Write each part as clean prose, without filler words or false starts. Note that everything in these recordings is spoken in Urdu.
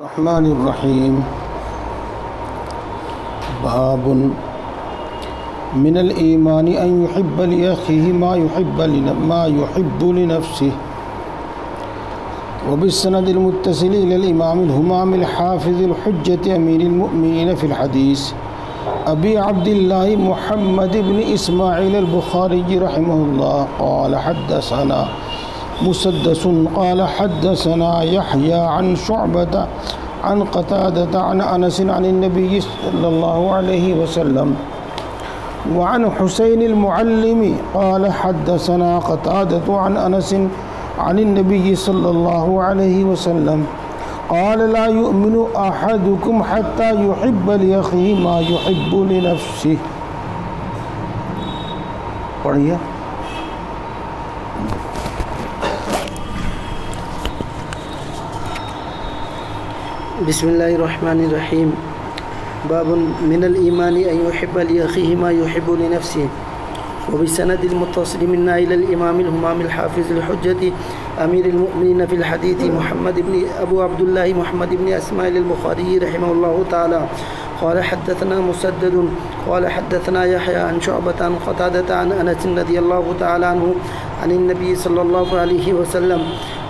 الرحمن الرحیم باب من الایمان ان يحب لأخيه ما يحب لنفسه وبالسند المتصل إلى الإمام الهمام الحافظ الحجة أمير المؤمنين في الحديث أبي عبد الله محمد بن إسماعيل البخاري رحمه الله قال حدثنا مسدس قال حدثنا يحيى عن شعبة عن قتادة عن أنس عن النبي صلى الله عليه وسلم وعن حسين المعلم قال حدثنا قتادة عن أنس عن النبي صلى الله عليه وسلم قال لا يؤمن أحدكم حتى يحب لأخيه ما يحب لنفسه. پڑھیے. بسم الله الرحمن الرحيم. باب من الإيمان أن يحب لأخيه ما يحب لنفسه وبالسند المتصل منا إلى الإمام الهمام الحافظ الحجة أمير المؤمنين في الحديث أبو عبد الله محمد بن إسماعيل البخاري رحمه الله تعالى قال حدثنا مسدد قال حدثنا يحيى عن شعبة عن قتادة عن أنس رضي الله تعالى عنه عن النبي صلى الله عليه وسلم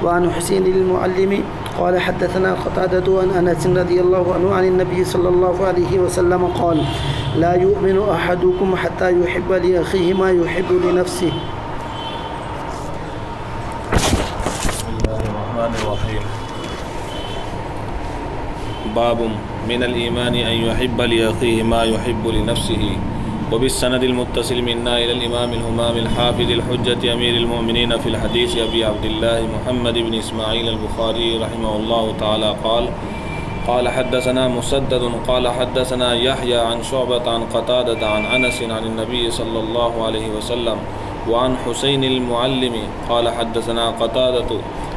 وعن حسين المعلم قال حدثنا قتادة عن أنس رضي الله عنه عن النبي صلى الله عليه وسلم قال لا يؤمن أحدكم حتى يحب لأخيه ما يحب لنفسه. بسم الله الرحمن الرحيم. باب من الإيمان أن يحب لأخيه ما يحب لنفسه وبالسند المتصل منا إلى الإمام الهمام الحافظ الحجة أمير المؤمنين في الحديث أبي عبد الله محمد بن إسماعيل البخاري رحمه الله تعالى قال حدثنا مسدد قال حدثنا يحيى عن شعبة عن قتادة عن أنس عن النبي صلى الله عليه وسلم وعن حسين المعلم قال حدثنا قتادة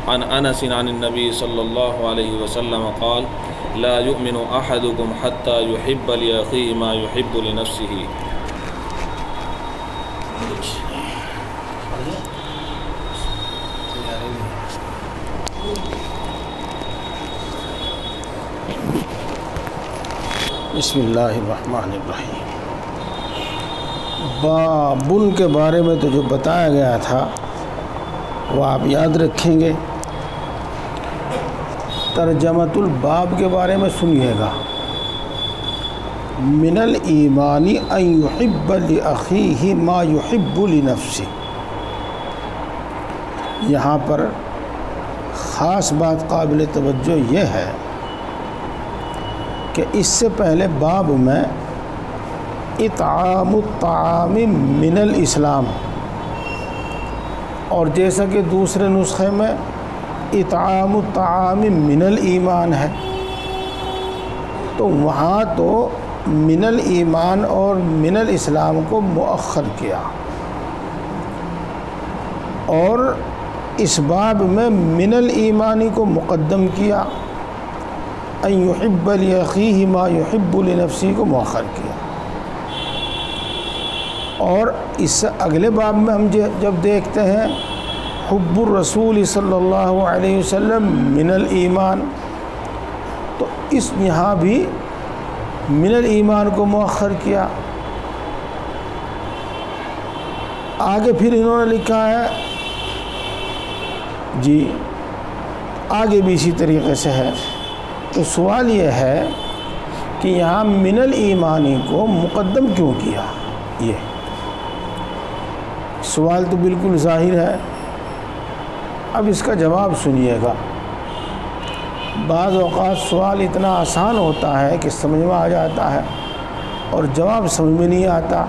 عن أنس عن النبي صلى الله عليه وسلم قال لا يؤمن أحدكم حتى يحب لأخيه ما يحب لنفسه. بسم اللہ الرحمن الرحیم. بابن کے بارے میں تو جو بتایا گیا تھا وہ آپ یاد رکھیں گے. ترجمۃ الباب کے بارے میں سنیے گا. من الایمان ان یحب لأخیہ ما یحب لنفسہ. یہاں پر خاص بات قابل توجہ یہ ہے کہ اس سے پہلے باب میں اطعام الطعام من الاسلام اور جیسا کہ دوسرے نسخے میں اطعام الطعام من الایمان ہے، تو وہاں تو من الایمان اور من الاسلام کو مؤخر کیا، اور اس باب میں من الایمانی کو مقدم کیا، ان یحب لأخیہ ما یحب لنفسہ کو مؤخر کیا. اور اس سے اگلے باب میں ہم جب دیکھتے ہیں حب الرسول صلی اللہ علیہ وسلم من الایمان، تو اس یہاں بھی من الایمان کو مؤخر کیا. آگے پھر انہوں نے لکھا ہے جی آگے بھی اسی طریقے سے ہے. تو سوال یہ ہے کہ یہاں من الایمانی کو مقدم کیوں کیا؟ یہ سوال تو بالکل ظاہر ہے. اب اس کا جواب سنیے گا. بعض اوقات سوال اتنا آسان ہوتا ہے کہ سمجھ میں آ جاتا ہے اور جواب سمجھ میں نہیں آتا،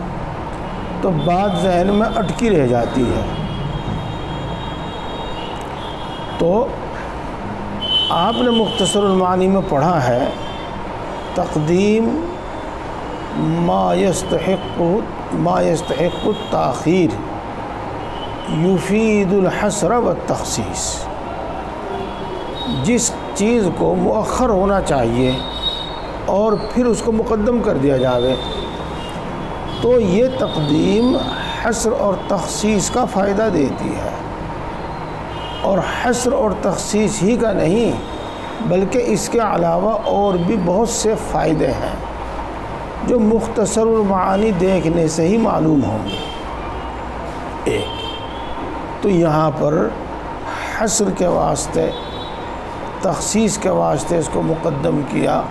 تو بات ذہن میں اٹکی رہ جاتی ہے. تو آپ نے مختصر المعانی میں پڑھا ہے تقدیم ما يستحق التاخیر یفید الحصر والتخصیص. جس چیز کو مؤخر ہونا چاہیے اور پھر اس کو مقدم کر دیا جاوے تو یہ تقدیم حصر اور تخصیص کا فائدہ دیتی ہے. اور حصر اور تخصیص ہی کا نہیں بلکہ اس کے علاوہ اور بھی بہت سے فائدے ہیں جو مختصر المعانی دیکھنے سے ہی معلوم ہوں گے۔ ایک تو یہاں پر حصر کے واسطے، تخصیص کے واسطے اس کو مقدم کیا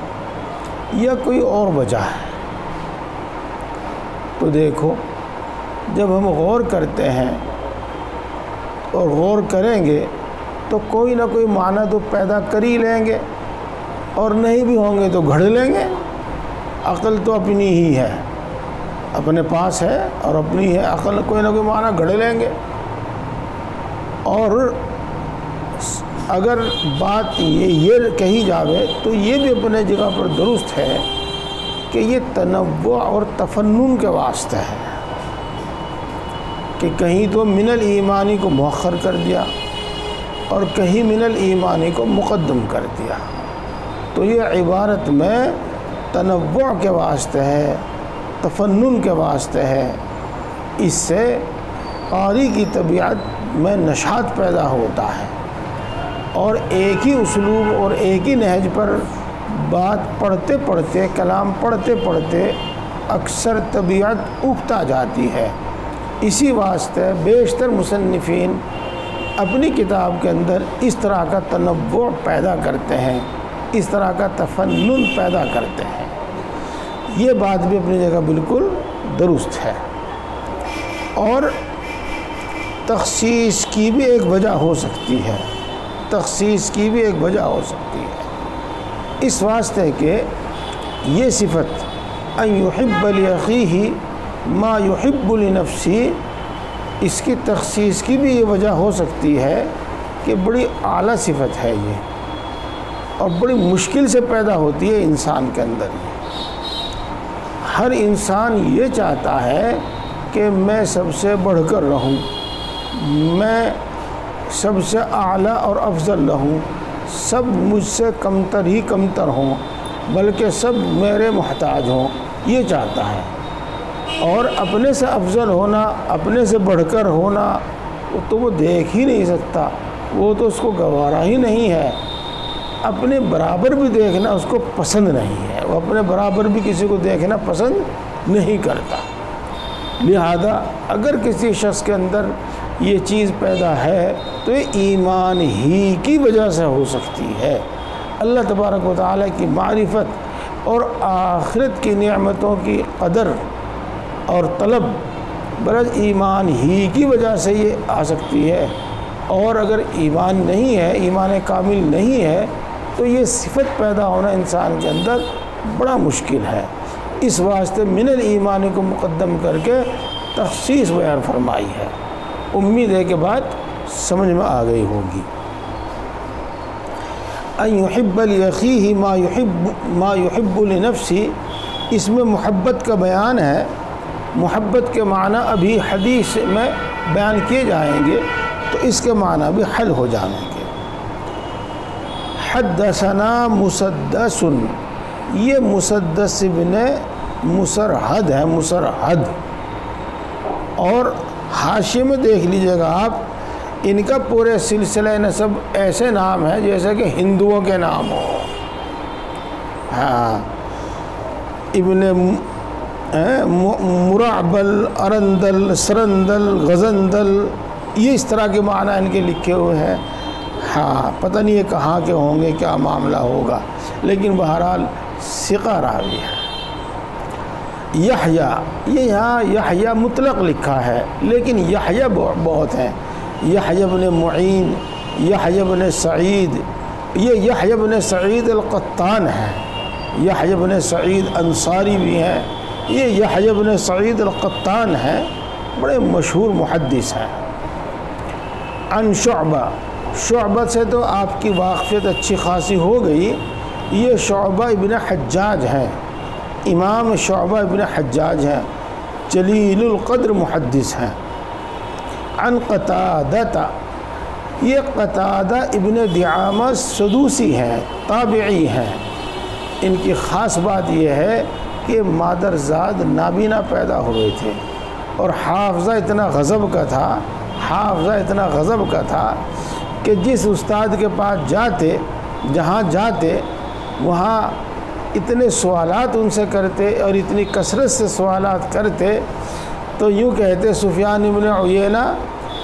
یا کوئی اور وجہ ہے؟ تو دیکھو، جب ہم غور کرتے ہیں اور غور کریں گے تو کوئی نہ کوئی معنی تو پیدا کر ہی لیں گے، اور نہیں بھی ہوں گے تو گھڑ لیں گے۔ عقل تو اپنی ہی ہے، اپنے پاس ہے اور اپنی ہے عقل، کوئی نہ کوئی معنی گھڑ لیں گے۔ اور اگر بات یہ کہی جاوے تو یہ بھی اپنے جگہ پر درست ہے کہ یہ تنوع اور تفنن کے واسطے ہے، کہ کہیں تو من الایمانی کو مؤخر کر دیا اور کہیں من الایمانی کو مقدم کر دیا، تو یہ عبارت میں تنوع کے واسطے ہے، تفنن کے واسطے ہے۔ اس سے قاری کی طبیعت میں نشاط پیدا ہوتا ہے، اور ایک ہی اسلوب اور ایک ہی نہج پر بات پڑھتے پڑھتے، کلام پڑھتے پڑھتے اکثر طبیعت اگتا جاتی ہے۔ اسی واسطے بیشتر مصنفین اپنی کتاب کے اندر اس طرح کا تنوع پیدا کرتے ہیں، اس طرح کا تفنن پیدا کرتے ہیں۔ یہ بات بھی اپنی جگہ بالکل درست ہے، اور تخصیص کی بھی ایک وجہ ہو سکتی ہے، تخصیص کی بھی ایک وجہ ہو سکتی ہے، اس واسطے کہ یہ صفت ان یحب لاخیہ ما یحب لنفسہ، اس کی تخصیص کی بھی یہ وجہ ہو سکتی ہے کہ بڑی اعلیٰ صفت ہے یہ، اور بڑی مشکل سے پیدا ہوتی ہے انسان کے اندر۔ ہر انسان یہ چاہتا ہے کہ میں سب سے بڑھ کر رہوں، میں سب سے اعلیٰ اور افضل رہوں، سب مجھ سے کمتر ہی کمتر ہوں، بلکہ سب میرے محتاج ہوں، یہ چاہتا ہے۔ اور اپنے سے افضل ہونا، اپنے سے بڑھ کر ہونا تو وہ دیکھ ہی نہیں سکتا، وہ تو اس کو گوارا ہی نہیں ہے۔ اپنے برابر بھی دیکھنا اس کو پسند نہیں ہے، وہ اپنے برابر بھی کسی کو دیکھنا پسند نہیں کرتا۔ لہذا اگر کسی شخص کے اندر یہ چیز پیدا ہے تو یہ ایمان ہی کی وجہ سے ہو سکتی ہے۔ اللہ تبارک و تعالیٰ کی معرفت اور آخرت کی نعمتوں کی قدر اور طلب برز ایمان ہی کی وجہ سے یہ آ سکتی ہے، اور اگر ایمان نہیں ہے، ایمان کامل نہیں ہے، تو یہ صفت پیدا ہونا انسان کے اندر بڑا مشکل ہے۔ اس واسطے من الایمان کو مقدم کر کے تخصیص بیان فرمائی ہے۔ امید ہے کہ بات سمجھ میں آ گئی ہوگی۔ ان یحب لاخیہ ما یحب لنفسہ، اس میں محبت کا بیان ہے۔ محبت کے معنی ابھی حدیث میں بیان کیے جائیں گے تو اس کے معنی بھی حل ہو جائیں گے۔ حدثنا مسدس، یہ مسدس ابن مسرحد ہے، مسرحد، اور حاشیے میں دیکھ لیجئے گا آپ، ان کا پورے سلسلہ نسب ایسے نام ہے جیسے کہ ہندوؤں کے نام ہو۔ ہاں، ابن مرعبل، ارندل، سرندل، غزندل، یہ اس طرح کے معنی ان کے لکھے ہوئے ہیں۔ ہاں، پتہ نہیں یہ کہاں کے ہوں گے، کیا معاملہ ہوگا، لیکن بہرحال ثقہ راوی ہے۔ یحییٰ، یہ یہاں یحییٰ مطلق لکھا ہے، لیکن یحییٰ بہت ہیں۔ یحییٰ بن معین، یحییٰ بن سعید، یہ یحییٰ بن سعید القطان ہے، یحییٰ بن سعید انصاری بھی ہیں، یہ یحییٰ بن سعید القطان ہیں، بڑے مشہور محدث ہیں۔ عن شعبہ، شعبہ سے تو آپ کی واقفیت اچھی خاصی ہو گئی، یہ شعبہ ابن حجاج ہیں، امام شعبہ ابن حجاج ہیں، جلیل القدر محدث ہیں۔ عن قتادہ، یہ قتادہ ابن دعامہ سدوسی ہیں، تابعی ہیں۔ ان کی خاص بات یہ ہے کہ مادرزاد نابینا پیدا ہوئے تھے، اور حافظہ اتنا غضب کا تھا، حافظہ اتنا غضب کا تھا کہ جس استاد کے پاس جاتے جہاں جاتے وہاں اتنے سوالات ان سے کرتے اور اتنی کثرت سے سوالات کرتے تو یوں کہتے سفیان ابن عیینہ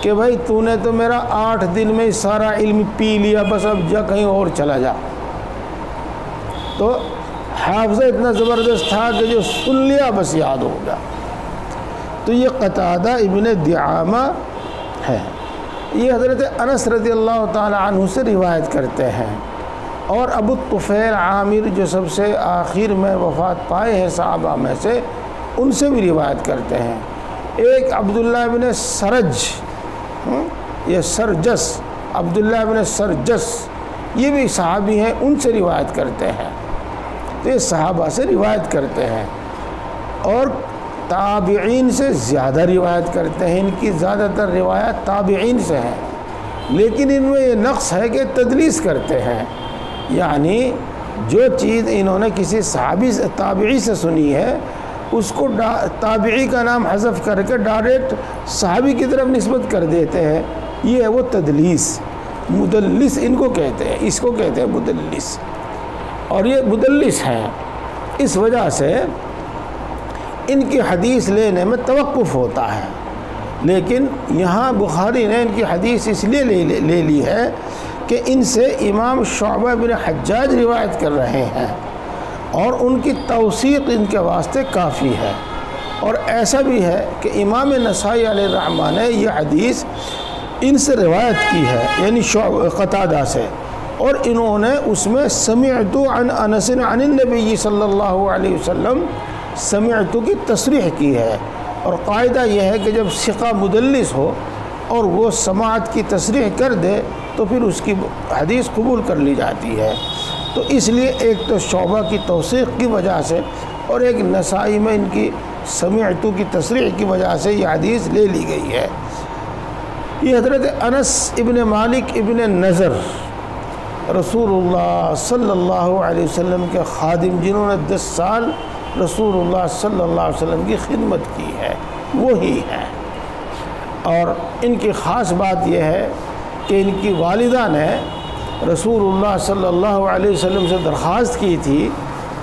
کہ بھائی تو نے تو میرا 8 دن میں سارا علم پی لیا، بس اب جا کہیں اور چلا جا۔ تو حافظہ اتنا زبردست تھا کہ جو سن لیا بس یاد ہو گیا۔ تو یہ قتادہ ابن دعامہ ہے، یہ حضرت انس رضی اللہ تعالی عنہ سے روایت کرتے ہیں، اور ابو الطفیل عامر جو سب سے آخر میں وفات پائے ہیں صحابہ میں سے، ان سے بھی روایت کرتے ہیں۔ ایک عبداللہ ابن سرج، یہ سرجس، عبداللہ ابن سرجس، یہ بھی صحابی ہیں، ان سے روایت کرتے ہیں۔ تو یہ صحابہ سے روایت کرتے ہیں اور تابعین سے زیادہ روایت کرتے ہیں، ان کی زیادہ تر روایات تابعین سے ہیں، لیکن ان میں یہ نقص ہے کہ تدلیس کرتے ہیں، یعنی جو چیز انہوں نے کسی صحابی سے تابعی سے سنی ہے اس کو تابعی کا نام حذف کر کے ڈائریکٹ صحابی کی طرف نسبت کر دیتے ہیں، یہ ہے وہ تدلیس، مدلس ان کو کہتے ہیں، اس کو کہتے ہیں مدلس، اور یہ مدلس ہیں۔ اس وجہ سے ان کی حدیث لینے میں توقف ہوتا ہے، لیکن یہاں بخاری نے ان کی حدیث اس لیے لے لی ہے کہ ان سے امام شعبہ بن حجاج روایت کر رہے ہیں اور ان کی توثیق ان کے واسطے کافی ہے۔ اور ایسا بھی ہے کہ امام نسائی علیہ الرحمہ نے یہ حدیث ان سے روایت کی ہے، یعنی قتادہ سے، اور انہوں نے اس میں سمعت عن انس عن النبی صلی اللہ علیہ وسلم سمعت کی تصریح کی ہے، اور قاعدہ یہ ہے کہ جب ثقہ مدلس ہو اور وہ سماعت کی تصریح کر دے تو پھر اس کی حدیث قبول کر لی جاتی ہے۔ تو اس لیے ایک تو شعبہ کی توثیق کی وجہ سے اور ایک نسائی میں ان کی سمعت کی تصریح کی وجہ سے یہ حدیث لے لی گئی ہے۔ یہ حضرت انس ابن مالک ابن نضر رسول اللہ صلی اللہ علیہ وسلم کے خادم، جنہوں نے 10 سال رسول اللہ صلی اللہ علیہ وسلم کی خدمت کی ہے، وہی ہیں۔ اور ان کی خاص بات یہ ہے کہ ان کی والدہ نے رسول اللہ صلی اللہ علیہ وسلم سے درخواست کی تھی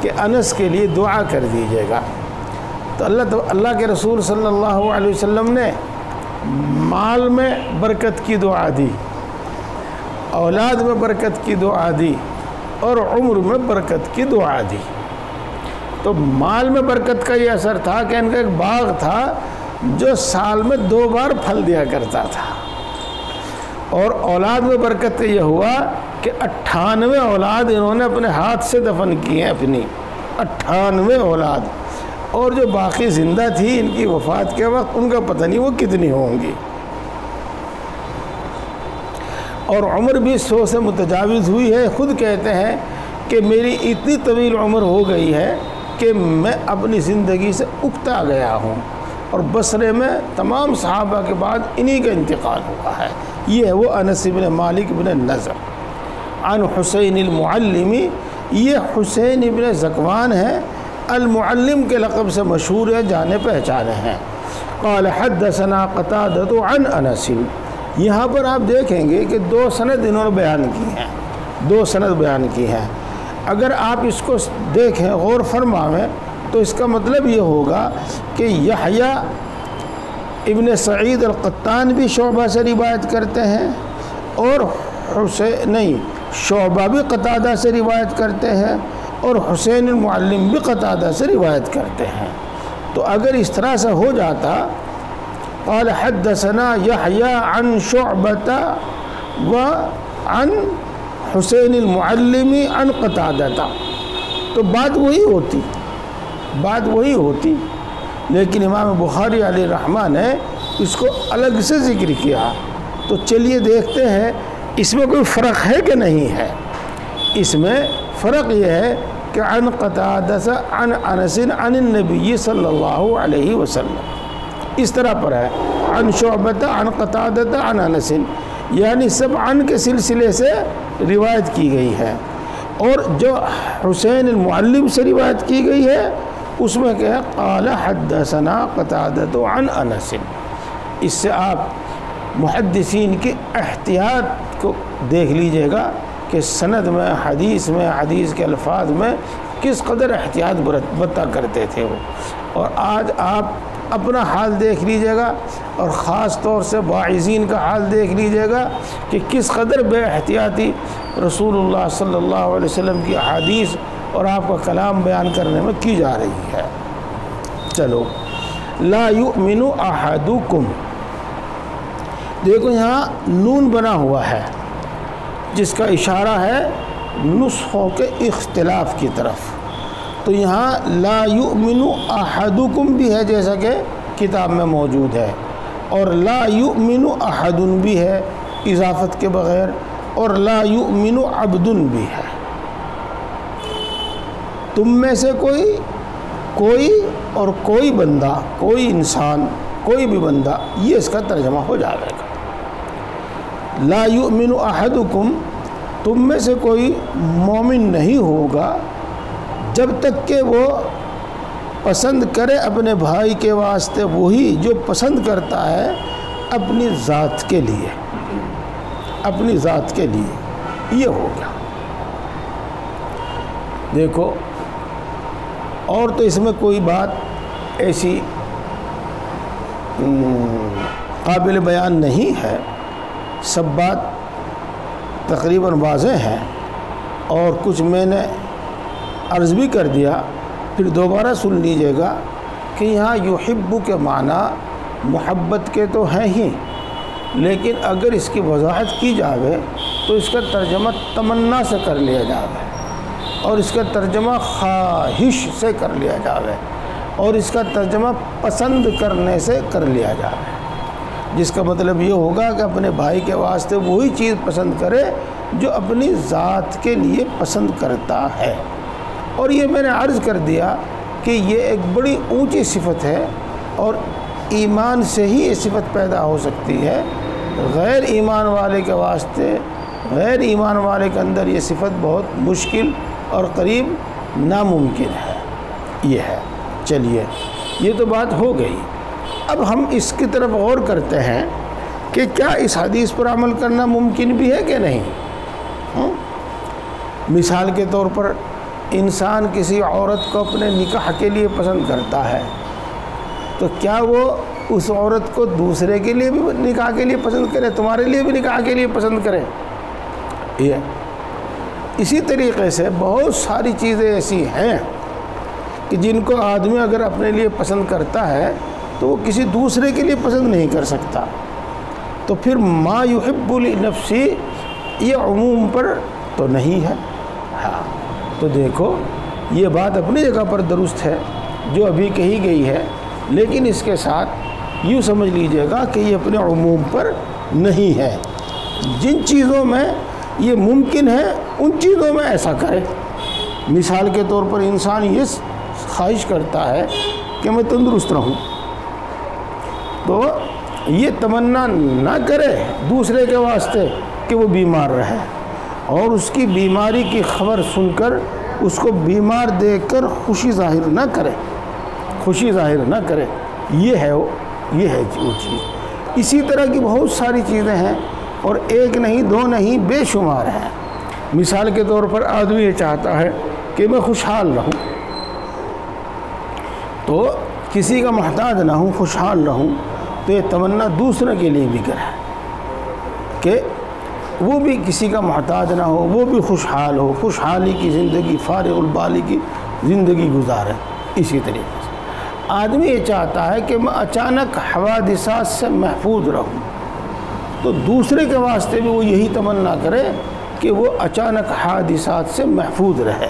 کہ انس کے لیے دعا کر دیجیے گا، تو اللہ کے رسول صلی اللہ علیہ وسلم نے مال میں برکت کی دعا دی، اولاد میں برکت کی دعا دی، اور عمر میں برکت کی دعا دی۔ تو مال میں برکت کا یہ اثر تھا کہ ان کا ایک باغ تھا جو سال میں 2 بار پھل دیا کرتا تھا، اور اولاد میں برکت یہ ہوا کہ 98 اولاد انہوں نے اپنے ہاتھ سے دفن کی ہیں، اپنی 98 اولاد، اور جو باقی زندہ تھی ان کی وفات کے وقت ان کا پتہ نہیں وہ کتنی ہوں گی، اور عمر بھی 100 سے متجاوز ہوئی ہے۔ خود کہتے ہیں کہ میری اتنی طویل عمر ہو گئی ہے کہ میں اپنی زندگی سے اکتا گیا ہوں، اور بصرے میں تمام صحابہ کے بعد انہی کا انتقال ہوا ہے۔ یہ ہے وہ انس بن مالک بن نضر عن حسین المعلمی، یہ حسین ابن ذکوان ہے، المعلم کے لقب سے مشہور ہے، جانے پہچانے ہیں۔ قال حدثنا قتادہ عن انس، یہاں پر آپ دیکھیں گے کہ 2 سند انہوں نے بیان کی ہیں، 2 سند بیان کی ہیں۔ اگر آپ اس کو دیکھیں غور فرمائیں تو اس کا مطلب یہ ہوگا کہ یحییٰ ابن سعید القطان بھی شعبہ سے روایت کرتے ہیں، اور شعبہ بھی قتادہ سے روایت کرتے ہیں، اور حسین المعلم بھی قتادہ سے روایت کرتے ہیں۔ تو اگر اس طرح سے ہو جاتا قال حدثنا یحییٰ عن شعبۃ وعن حسین المعلم عن قتادہ، تو بات وہی ہوتی، لیکن امام بخاری علیہ الرحمہ نے اس کو الگ سے ذکر کیا۔ تو چلیے دیکھتے ہیں اس میں کوئی فرق ہے کہ نہیں ہے۔ اس میں فرق یہ ہے کہ عن قتادہ عن انس عن النبی صلی اللہ علیہ وسلم، اس طرح پر ہے، عن شعبۃ عن قتادہ عن انس، یعنی سب عن کے سلسلے سے روایت کی گئی ہے، اور جو حسین المعلم سے روایت کی گئی ہے اس میں کہ قال حدثنا قتادہ عن انس۔ اس سے آپ محدثین کی احتیاط کو دیکھ لیجئے گا کہ سند میں، حدیث میں، حدیث کے الفاظ میں کس قدر احتیاط برتا کرتے تھے وہ. اور آج آپ اپنا حال دیکھ لیجیے گا اور خاص طور سے واعظین کا حال دیکھ لیجیے گا کہ کس قدر بے احتیاطی رسول اللہ صلی اللہ علیہ وسلم کی احادیث اور آپ کا کلام بیان کرنے میں کی جا رہی ہے. چلو، لا یؤمن احدکم، دیکھو یہاں نون بنا ہوا ہے جس کا اشارہ ہے نسخوں کے اختلاف کی طرف. تو یہاں لا یؤمن احدکم بھی ہے جیسا کہ کتاب میں موجود ہے، اور لا یؤمن احد بھی ہے اضافت کے بغیر، اور لا یؤمن عبد بھی ہے. تم میں سے کوئی اور کوئی بندہ، کوئی انسان، کوئی بھی بندہ، یہ اس کا ترجمہ ہو جائے گا. لا یؤمن احدکم، تم میں سے کوئی مومن نہیں ہوگا جب تک کہ وہ پسند کرے اپنے بھائی کے واسطے وہی جو پسند کرتا ہے اپنی ذات کے لیے، اپنی ذات کے لیے. یہ ہو گیا. دیکھو، اور تو اس میں کوئی بات ایسی قابل بیان نہیں ہے، سب بات تقریباً واضح ہے. اور کچھ میں نے عرض بھی کر دیا، پھر دوبارہ سن لیجئے گا کہ یہاں یحب کے معنی محبت کے تو ہیں ہی، لیکن اگر اس کی وضاحت کی جاوے تو اس کا ترجمہ تمنا سے کر لیا جاوے، اور اس کا ترجمہ خواہش سے کر لیا جاوے، اور اس کا ترجمہ پسند کرنے سے کر لیا جاوے، جس کا مطلب یہ ہوگا کہ اپنے بھائی کے واسطے وہی چیز پسند کرے جو اپنی ذات کے لیے پسند کرتا ہے. اور یہ میں نے عرض کر دیا کہ یہ ایک بڑی اونچی صفت ہے، اور ایمان سے ہی یہ صفت پیدا ہو سکتی ہے. غیر ایمان والے کے واسطے، غیر ایمان والے کے اندر یہ صفت بہت مشکل اور قریب ناممکن ہے. یہ ہے. چلیے، یہ تو بات ہو گئی. اب ہم اس کی طرف غور کرتے ہیں کہ کیا اس حدیث پر عمل کرنا ممکن بھی ہے کہ نہیں. مثال کے طور پر انسان کسی عورت کو اپنے نکاح کے لیے پسند کرتا ہے، تو کیا وہ اس عورت کو دوسرے کے لیے بھی نکاح کے لیے پسند کرے، تمہارے لیے بھی نکاح کے لیے پسند کرے؟ یہ اسی طریقے سے بہت ساری چیزیں ایسی ہیں کہ جن کو آدمی اگر اپنے لیے پسند کرتا ہے تو وہ کسی دوسرے کے لیے پسند نہیں کر سکتا. تو پھر ما یحب لنفسی یہ عموم پر تو نہیں ہے. ہاں، تو دیکھو، یہ بات اپنی جگہ پر درست ہے جو ابھی کہی گئی ہے، لیکن اس کے ساتھ یوں سمجھ لیجئے گا کہ یہ اپنے عموم پر نہیں ہے. جن چیزوں میں یہ ممکن ہے ان چیزوں میں ایسا کرے. مثال کے طور پر انسان یہ خواہش کرتا ہے کہ میں تندرست رہوں، تو یہ تمنا نہ کرے دوسرے کے واسطے کہ وہ بیمار رہے، اور اس کی بیماری کی خبر سن کر اس کو بیمار دیکھ کر خوشی ظاہر نہ کرے، خوشی ظاہر نہ کرے. یہ ہے وہ چیز. اسی طرح کی بہت ساری چیزیں ہیں، اور ایک نہیں، دو نہیں، بے شمار ہیں. مثال کے طور پر آدمی یہ چاہتا ہے کہ میں خوشحال رہوں، تو کسی کا محتاج نہ ہوں، خوشحال رہوں. تو یہ تمنا دوسرے کے لیے بھی کرے کہ وہ بھی کسی کا محتاج نہ ہو، وہ بھی خوشحال ہو، خوشحالی کی زندگی، فارغ البالی کی زندگی گزارے. اسی طریقے سے آدمی یہ چاہتا ہے کہ میں اچانک حوادثات سے محفوظ رہوں، تو دوسرے کے واسطے بھی وہ یہی تمنا کرے کہ وہ اچانک حادثات سے محفوظ رہے.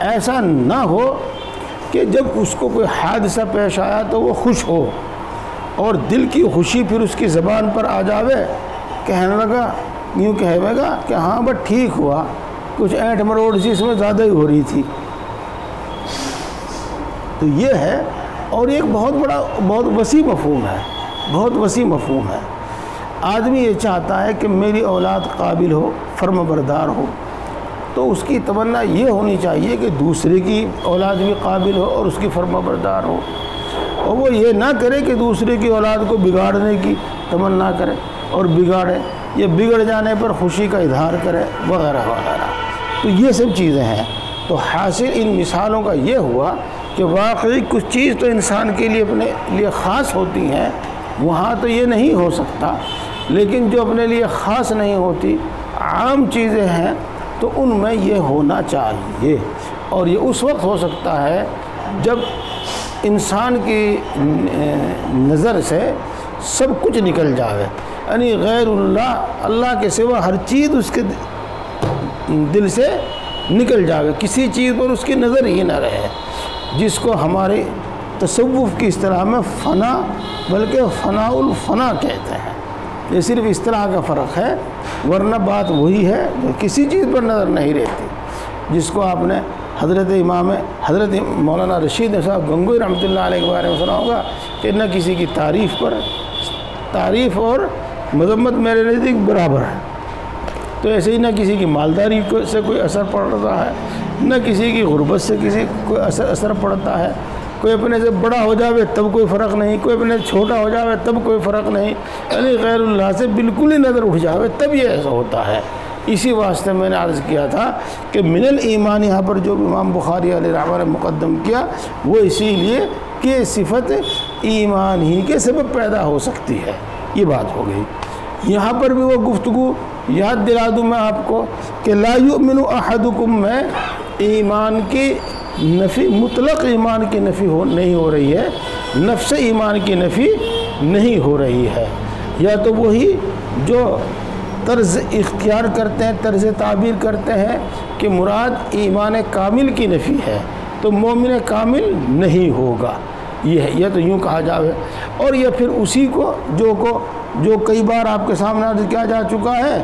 ایسا نہ ہو کہ جب اس کو کوئی حادثہ پیش آیا تو وہ خوش ہو، اور دل کی خوشی پھر اس کی زبان پر آ جاوے، کہنے لگا، یوں کہے گا کہ ہاں بس ٹھیک ہوا، کچھ اینٹ مروڑ سی اس میں زیادہ ہی ہو رہی تھی. تو یہ ہے، اور ایک بہت وسیع مفہوم ہے، بہت وسیع مفہوم ہے. آدمی یہ چاہتا ہے کہ میری اولاد قابل ہو، فرما بردار ہو، تو اس کی تمنا یہ ہونی چاہیے کہ دوسرے کی اولاد بھی قابل ہو اور اس کی فرما بردار ہو، اور وہ یہ نہ کرے کہ دوسرے کی اولاد کو بگاڑنے کی تمنا کرے اور بگاڑے. یا بگڑ جانے پر خوشی کا اظہار کرے وغیرہ وغیرہ. تو یہ سب چیزیں ہیں. تو حاصل ان مثالوں کا یہ ہوا کہ واقعی کچھ چیز تو انسان کے لیے اپنے لیے خاص ہوتی ہیں، وہاں تو یہ نہیں ہو سکتا، لیکن جو اپنے لیے خاص نہیں ہوتی عام چیزیں ہیں تو ان میں یہ ہونا چاہیے. اور یہ اس وقت ہو سکتا ہے جب انسان کی نظر سے سب کچھ نکل جاوے، یعنی غیر اللہ کے سوا ہر چیز اس کے دل سے نکل جاوے، کسی چیز پر اس کی نظر ہی نہ رہے، جس کو ہمارے تصوف کی اصطلاح میں فنا بلکہ فنا الفنا کہتے ہیں. یہ صرف اصطلاح کا فرق ہے، ورنہ بات وہی ہے جو کسی چیز پر نظر نہیں رہتی، جس کو آپ نے حضرت مولانا رشید صاحب گنگوئی رحمۃ اللہ علیہ کے بارے میں سنا ہوگا کہ نہ کسی کی تعریف اور مذمت میرے نزدیک برابر ہے. تو ایسے ہی نہ کسی کی مالداری سے کوئی اثر پڑتا ہے، نہ کسی کی غربت سے کوئی اثر پڑتا ہے. کوئی اپنے سے بڑا ہو جاوے تب کوئی فرق نہیں، کوئی اپنے سے چھوٹا ہو جاوے تب کوئی فرق نہیں، یعنی غیر اللہ سے بالکل ہی نظر اٹھ جاوے تب یہ ایسا ہوتا ہے. اسی واسطے میں نے عرض کیا تھا کہ من الایمان یہاں پر جو امام بخاری علیہ رحمہ نے مقدم کیا وہ اسی لیے کہ صفت ایمان ہی کے سبب پیدا ہو سکتی ہے. یہ بات ہو گئی. یہاں پر بھی وہ گفتگو یاد دلا دوں میں آپ کو کہ لا یؤمن احدکم میں ایمان کی نفی، مطلق ایمان کی نفی نہیں ہو رہی ہے، نفس ایمان کی نفی نہیں ہو رہی ہے. یا تو وہی جو طرز اختیار کرتے ہیں، طرز تعبیر کرتے ہیں کہ مراد ایمان کامل کی نفی ہے تو مومن کامل نہیں ہوگا، یہ ہے. یا تو یوں کہا جاوے، اور یا پھر اسی کو جو کئی بار آپ کے سامنے عرض کیا جا چکا ہے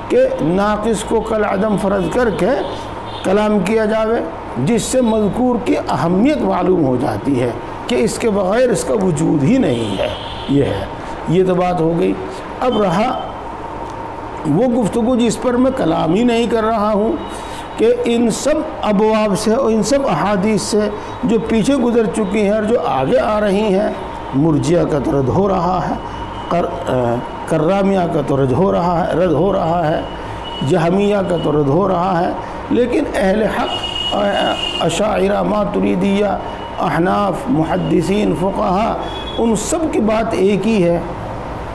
کہ ناقص کو کل عدم فرض کر کے کلام کیا جاوے، جس سے مذکور کی اہمیت معلوم ہو جاتی ہے کہ اس کے بغیر اس کا وجود ہی نہیں ہے. یہ ہے. یہ تو بات ہو گئی. اب رہا وہ گفتگو جس پر میں کلام ہی نہیں کر رہا ہوں کہ ان سب ابواب سے اور ان سب احادیث سے جو پیچھے گزر چکی ہیں اور جو آگے آ رہی ہیں، مرجیہ کا تو رد ہو رہا ہے، کرامیہ کا تو رد ہو رہا ہے، جہمیہ کا تو رد ہو رہا ہے، لیکن اہل حق، اشاعرہ، ماتریدیہ، احناف، محدثین، فقہا، ان سب کی بات ایک ہی ہے.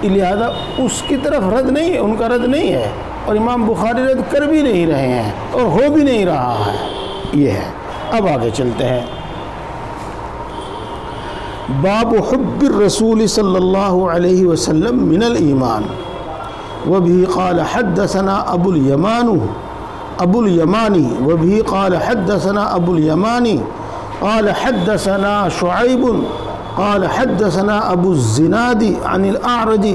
لہذا اس کی طرف رد نہیں ہے، ان کا رد نہیں ہے، اور امام بخاری رد کر بھی نہیں رہے ہیں اور ہو بھی نہیں رہا ہے. یہ ہے. اب آگے چلتے ہیں. باب حب الرسول صلی اللہ علیہ وسلم من الایمان. وبه قال حدثنا ابو اليماني وبه قال حدثنا ابو اليماني قال حدثنا شعيب قال حدثنا ابو الزناد عن الاعرج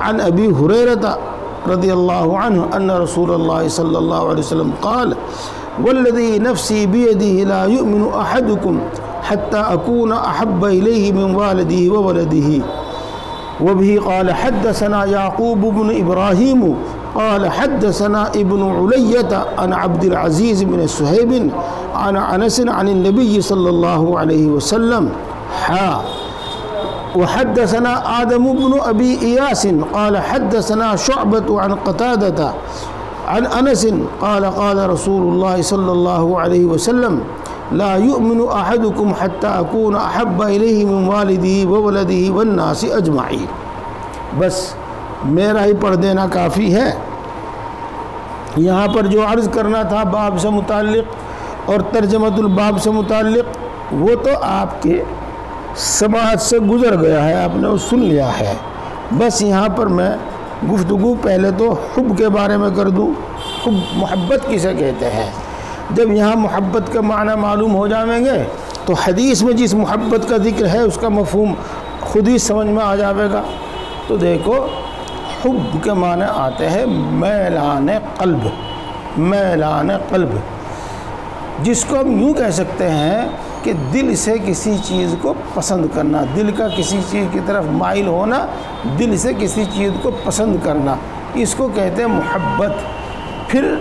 عن ابي هريرة رضي الله عنه ان رسول الله صلى الله عليه وسلم قال والذي نفسي بيده لا يؤمن احدكم حتى اكون احب اليه من والده وولده. وبه قال حدثنا يعقوب بن ابراهيم قال حدثنا ابن علية عن عبد العزيز بن صهيب عن انس عن النبي صلى الله عليه وسلم. وحدثنا آدم بن أبي إياس قال حدثنا شعبة عن قتادة عن أنس قال قال رسول الله صلى الله عليه وسلم لا يؤمن أحدكم حتى أكون أحب إليه من والده وولده والناس أجمعين. بس میرا ہی پڑھ دینا کافی ہے. یہاں پر جو عرض کرنا تھا باب سے متعلق اور ترجمۃ الباب سے متعلق وہ تو آپ کے سماعت سے گزر گیا ہے، آپ نے وہ سن لیا ہے. بس یہاں پر میں گفتگو پہلے تو حب کے بارے میں کر دوں. حب محبت کسے کہتے ہیں؟ جب یہاں محبت کا معنی معلوم ہو جائیں گے تو حدیث میں جس محبت کا ذکر ہے اس کا مفہوم خود ہی سمجھ میں آ جائے گا. تو دیکھو حب کے معنی آتے ہیں میلان قلب، میلان قلب، جس کو ہم یوں کہہ سکتے ہیں کہ دل سے کسی چیز کو پسند کرنا، دل کا کسی چیز کی طرف مائل ہونا، دل سے کسی چیز کو پسند کرنا، اس کو کہتے ہیں محبت. پھر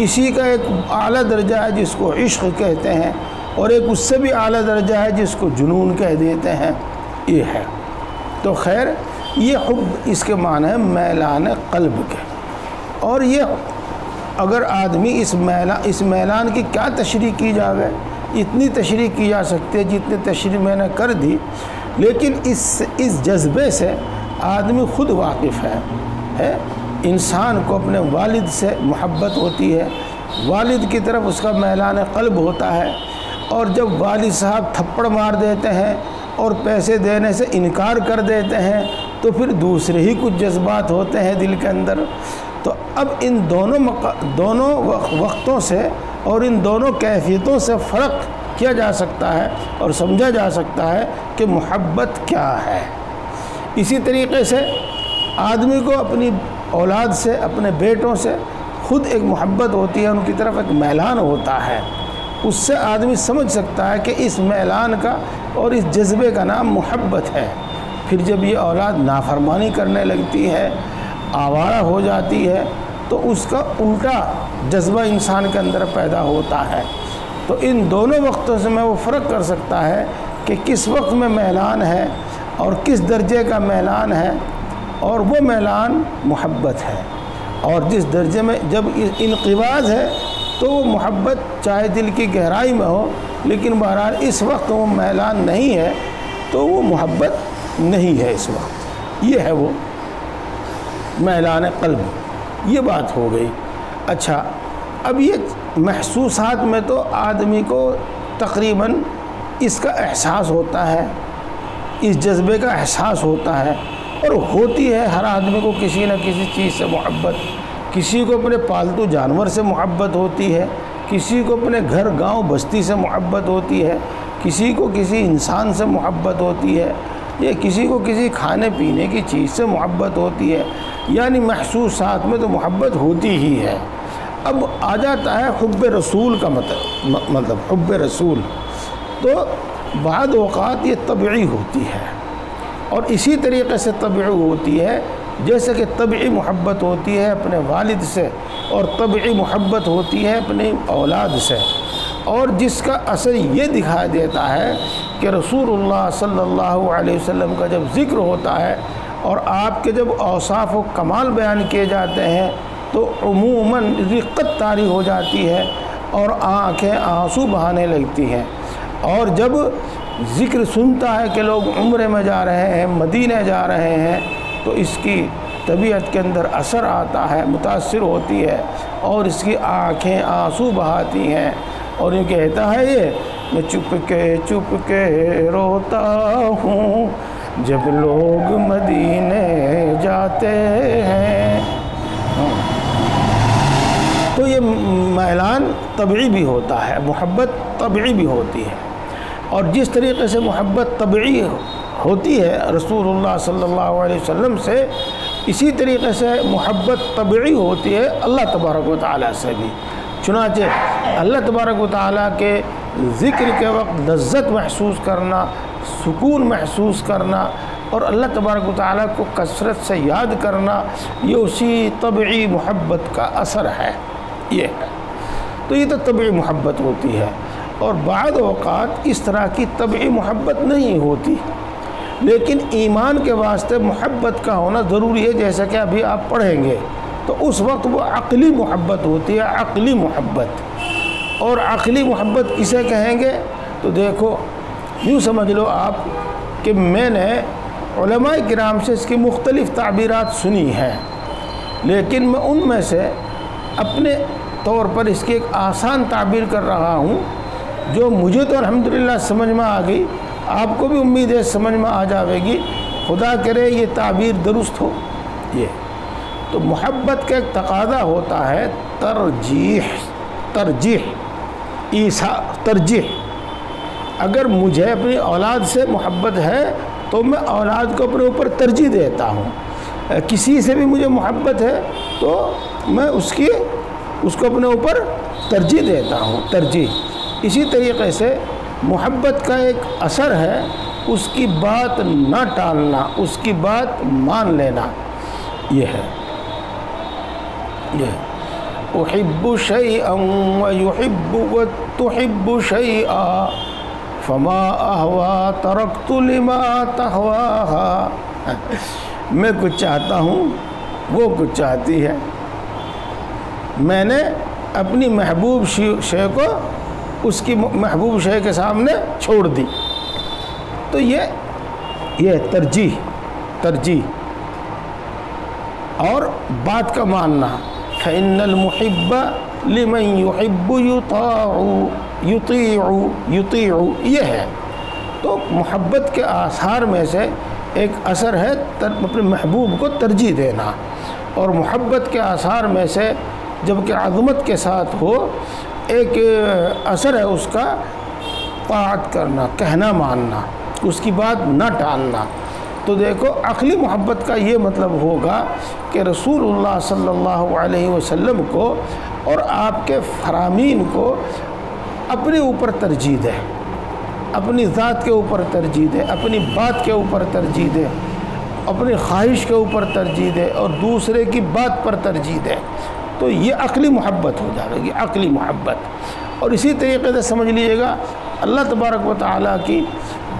اسی کا ایک اعلیٰ درجہ ہے جس کو عشق کہتے ہیں، اور ایک اس سے بھی اعلیٰ درجہ ہے جس کو جنون کہہ دیتے ہیں. یہ ہے. تو خیر یہ حب اس کے معنی ہے میلان قلب کے. اور یہ اگر آدمی اس میلان کی کیا تشریح کی جائے، اتنی تشریح کی جا سکتی ہے جتنی تشریح میں نے کر دی، لیکن اس جذبے سے آدمی خود واقف ہے۔ انسان کو اپنے والد سے محبت ہوتی ہے، والد کی طرف اس کا میلان قلب ہوتا ہے، اور جب والد صاحب تھپڑ مار دیتے ہیں اور پیسے دینے سے انکار کر دیتے ہیں تو پھر دوسرے ہی کچھ جذبات ہوتے ہیں دل کے اندر۔ تو اب ان دونوں وقتوں سے اور ان دونوں کیفیتوں سے فرق کیا جا سکتا ہے اور سمجھا جا سکتا ہے کہ محبت کیا ہے۔ اسی طریقے سے آدمی کو اپنی اولاد سے، اپنے بیٹوں سے خود ایک محبت ہوتی ہے، ان کی طرف ایک میلان ہوتا ہے، اس سے آدمی سمجھ سکتا ہے کہ اس میلان کا اور اس جذبے کا نام محبت ہے۔ پھر جب یہ اولاد نافرمانی کرنے لگتی ہے، آوارہ ہو جاتی ہے، تو اس کا الٹا جذبہ انسان کے اندر پیدا ہوتا ہے۔ تو ان دونوں وقتوں سے میں وہ فرق کر سکتا ہے کہ کس وقت میں میلان ہے اور کس درجے کا میلان ہے، اور وہ میلان محبت ہے۔ اور جس درجے میں جب انقباض ہے تو وہ محبت چاہے دل کی گہرائی میں ہو، لیکن بہرحال اس وقت وہ میلان نہیں ہے تو وہ محبت نہیں ہے اس وقت۔ یہ ہے وہ میلان قلب، یہ بات ہو گئی۔ اچھا، اب یہ محسوسات میں تو آدمی کو تقریباً اس کا احساس ہوتا ہے، اس جذبے کا احساس ہوتا ہے، اور ہوتی ہے ہر آدمی کو کسی نہ کسی چیز سے محبت۔ کسی کو اپنے پالتو جانور سے محبت ہوتی ہے، کسی کو اپنے گھر گاؤں بستی سے محبت ہوتی ہے، کسی کو کسی انسان سے محبت ہوتی ہے، یا کسی کو کسی کھانے پینے کی چیز سے محبت ہوتی ہے، یعنی محسوسات میں تو محبت ہوتی ہی ہے۔ اب آ جاتا ہے حب رسول کا مطلب حب رسول، تو بعض اوقات یہ طبعی ہوتی ہے، اور اسی طریقے سے طبعی ہوتی ہے جیسے کہ طبعی محبت ہوتی ہے اپنے والد سے، اور طبعی محبت ہوتی ہے اپنی اولاد سے، اور جس کا اثر یہ دکھائی دیتا ہے کہ رسول اللہ صلی اللہ علیہ وسلم کا جب ذکر ہوتا ہے اور آپ کے جب اوصاف و کمال بیان کیے جاتے ہیں تو عموماً رقت طاری ہو جاتی ہے اور آنکھیں آنسو بہانے لگتی ہیں۔ اور جب ذکر سنتا ہے کہ لوگ عمرے میں جا رہے ہیں، مدینہ جا رہے ہیں، تو اس کی طبیعت کے اندر اثر آتا ہے، متاثر ہوتی ہے، اور اس کی آنکھیں آنسو بہاتی ہیں، اور یہ کہتا ہے یہ میں چپ کے روتا ہوں جب لوگ مدینے جاتے ہیں۔ تو یہ میلان طبعی بھی ہوتا ہے، محبت طبعی بھی ہوتی ہے، اور جس طریقے سے محبت طبعی ہوتی ہے رسول اللہ صلی اللہ علیہ وسلم سے، اسی طریقے سے محبت طبعی ہوتی ہے اللہ تبارک و تعالیٰ سے بھی۔ چنانچہ اللہ تبارک و تعالیٰ کے ذکر کے وقت لذت محسوس کرنا، سکون محسوس کرنا، اور اللہ تبارک و تعالیٰ کو کثرت سے یاد کرنا، یہ اسی طبعی محبت کا اثر ہے۔ یہ ہے تو یہ تو طبعی محبت ہوتی ہے، اور بعض اوقات اس طرح کی طبعی محبت نہیں ہوتی، لیکن ایمان کے واسطے محبت کا ہونا ضروری ہے، جیسا کہ ابھی آپ پڑھیں گے، تو اس وقت وہ عقلی محبت ہوتی ہے، عقلی محبت۔ اور عقلی محبت کسے کہیں گے؟ تو دیکھو یوں سمجھ لو آپ کہ میں نے علماء کرام سے اس کی مختلف تعبیرات سنی ہیں، لیکن میں ان میں سے اپنے طور پر اس کی ایک آسان تعبیر کر رہا ہوں، جو مجھے تو الحمدللہ سمجھ میں آ گئی، آپ کو بھی امید ہے سمجھ میں آ جاوے گی، خدا کرے یہ تعبیر درست ہو۔ یہ تو محبت کا ایک تقاضا ہوتا ہے ترجیح۔ اگر مجھے اپنی اولاد سے محبت ہے تو میں اولاد کو اپنے اوپر ترجیح دیتا ہوں، کسی سے بھی مجھے محبت ہے تو میں اس کو اپنے اوپر ترجیح دیتا ہوں، ترجیح۔ اسی طریقے سے محبت کا ایک اثر ہے اس کی بات نہ ٹالنا، اس کی بات مان لینا، یہ ہے۔ احب شیئا ویحب وتحب شیئا فما اہوا ترکت لما تہواہا۔ میں کچھ چاہتا ہوں، وہ کچھ چاہتی ہے، میں نے اپنی محبوب شے کو اس کی محبوب شے کے سامنے چھوڑ دی. تو یہ ترجیح اور بات کا ماننا. فإن المحب لمن يحب يطيع یہ ہے. تو محبت کے آثار میں سے ایک اثر ہے اپنے محبوب کو ترجیح دینا، اور محبت کے آثار میں سے جب کہ عظمت کے ساتھ ہو ایک اثر ہے اس کا طاعت کرنا، کہنا ماننا، اس کی بات نہ ٹالنا. تو دیکھو عقلی محبت کا یہ مطلب ہوگا کہ رسول اللہ صلی اللہ علیہ وسلم کو اور آپ کے فرامین کو اپنے اوپر ترجیح دے، اپنی ذات کے اوپر ترجیح دے، اپنی بات کے اوپر ترجیح دے، اپنی خواہش کے اوپر ترجیح دے اور دوسرے کی بات پر ترجیح دے. تو یہ عقلی محبت ہو جائے گی، عقلی محبت. اور اسی طریقے سے سمجھ لیجیے گا اللہ تبارک و تعالیٰ کی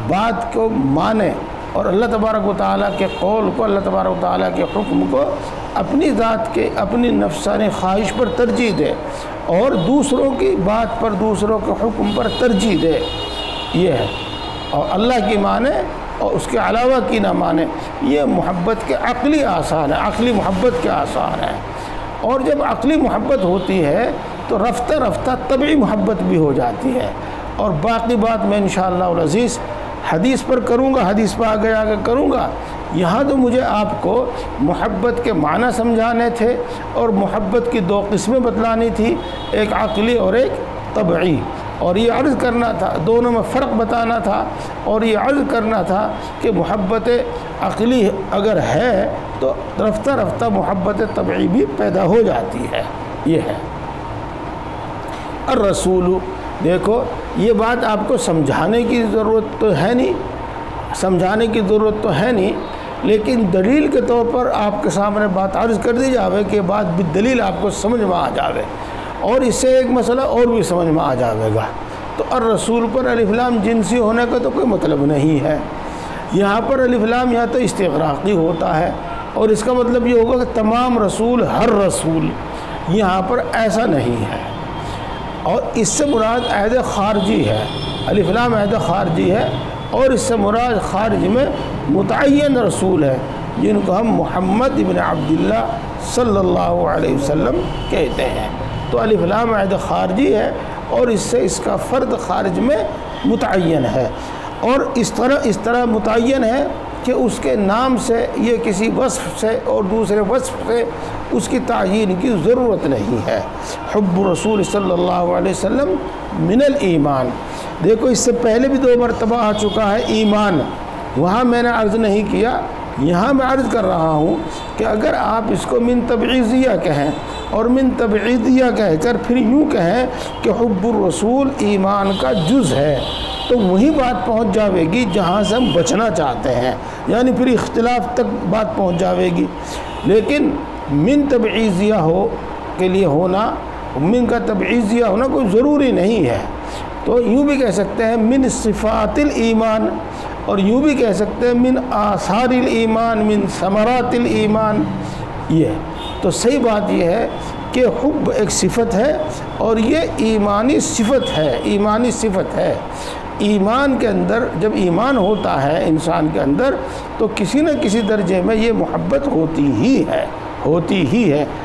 بات کو مانے اور اللہ تبارک و تعالیٰ کے قول کو، اللہ تبارک و تعالیٰ کے حکم کو اپنی ذات کے، اپنی نفسانی خواہش پر ترجیح دے اور دوسروں کی بات پر، دوسروں کے حکم پر ترجیح دے. یہ ہے. اور اللہ کی مانے اور اس کے علاوہ کی نہ مانے. یہ محبت کے عقلی آثار ہیں، عقلی محبت کے آثار ہیں. اور جب عقلی محبت ہوتی ہے تو رفتہ رفتہ طبعی محبت بھی ہو جاتی ہے. اور باقی بات میں انشاءاللہ العزیز حدیث پر کروں گا، حدیث پر آگے کروں گا. یہاں تو مجھے آپ کو محبت کے معنی سمجھانے تھے اور محبت کی دو قسمیں بتلانی تھی، ایک عقلی اور ایک طبعی. اور یہ عرض کرنا تھا، دونوں میں فرق بتانا تھا، اور یہ عرض کرنا تھا کہ محبت عقلی اگر ہے تو رفتہ رفتہ محبت طبعی بھی پیدا ہو جاتی ہے. یہ ہے الرسول. دیکھو یہ بات آپ کو سمجھانے کی ضرورت تو ہے نہیں، سمجھانے کی ضرورت تو ہے نہیں، لیکن دلیل کے طور پر آپ کے سامنے بات عرض کر دی جاوے کہ بات بالدلیل آپ کو سمجھ میں آ جاوے، اور اس سے ایک مسئلہ اور بھی سمجھ میں آ جاوے گا. تو الرسول پر الف لام جنسی ہونے کا تو کوئی مطلب نہیں ہے. یہاں پر الف لام یہاں تو استغراقی ہوتا ہے، اور اس کا مطلب یہ ہوگا کہ تمام رسول، ہر رسول. یہاں پر ایسا نہیں ہے. اور اس سے مراد عہد خارجی ہے، الف لام عہد خارجی ہے، اور اس سے مراد خارج میں متعین رسول ہے جن کو ہم محمد ابن عبداللہ صلی اللہ علیہ وسلم کہتے ہیں. تو الف لام عہد خارجی ہے اور اس سے اس کا فرد خارج میں متعین ہے. اور اس طرح متعین ہے کہ اس کے نام سے یہ کسی وصف سے اور دوسرے وصف سے اس کی تعیین کی ضرورت نہیں ہے. حب رسول صلی اللہ علیہ وسلم من الایمان. دیکھو اس سے پہلے بھی 2 مرتبہ آ چکا ہے ایمان، وہاں میں نے عرض نہیں کیا، یہاں میں عرض کر رہا ہوں کہ اگر آپ اس کو من تبعیضیہ کہیں اور من تبعیضیہ کہہ کر پھر یوں کہیں کہ حب الرسول ایمان کا جز ہے، تو وہی بات پہنچ جاوے گی جہاں سے ہم بچنا چاہتے ہیں، یعنی پھر اختلاف تک بات پہنچ جاوے گی. لیکن من تبعیضیہ کے لیے ہونا، من کا تبعیضیہ ہونا کوئی ضروری نہیں ہے. تو یوں بھی کہہ سکتے ہیں من صفات الایمان، اور یوں بھی کہہ سکتے ہیں من آثار الایمان، من ثمرات الایمان. یہ تو صحیح بات یہ ہے کہ حب ایک صفت ہے اور یہ ایمانی صفت ہے، ایمانی صفت ہے. ایمان کے اندر جب ایمان ہوتا ہے انسان کے اندر تو کسی نہ کسی درجے میں یہ محبت ہوتی ہی ہے.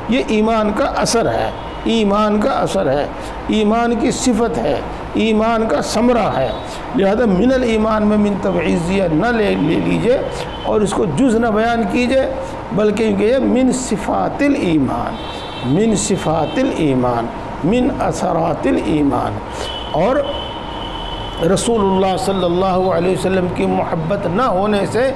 یہ ایمان کا اثر ہے، ایمان کا اثر ہے، ایمان کی صفت ہے، ایمان کا ثمرہ ہے. لہذا من الایمان میں من تبعیضیہ نہ لے لیجئے اور اس کو جز نہ بیان کیجئے، بلکہ یہ من صفات الایمان، من صفات الایمان، من اثرات الایمان. اور رسول اللہ صلی اللہ علیہ وسلم کی محبت نہ ہونے سے